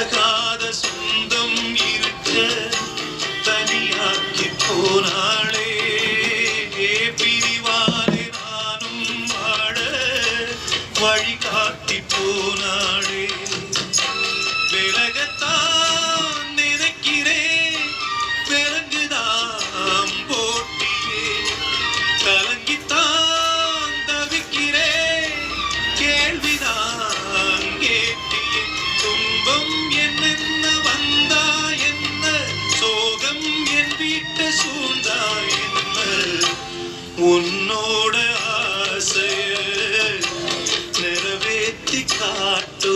விலகாத சொந்தம் இருக்க தனியாக்கி போனாளே பிரிவாலே நானும் வாழ வழிகாட்டி போனாளே விலகத்தான் நினைக்கிறேன் விலங்குதான் போட்டியே கலங்கித்தான் தவிக்கிறேன் கேள்விதான் கேட்டியே துன்பம் என்னென்ன வந்தா என்ன சோகம் என் வீட்டை சூழ்ந்தா என்ன உன்னோட ஆசைய நிறைவேற்றி காட்டு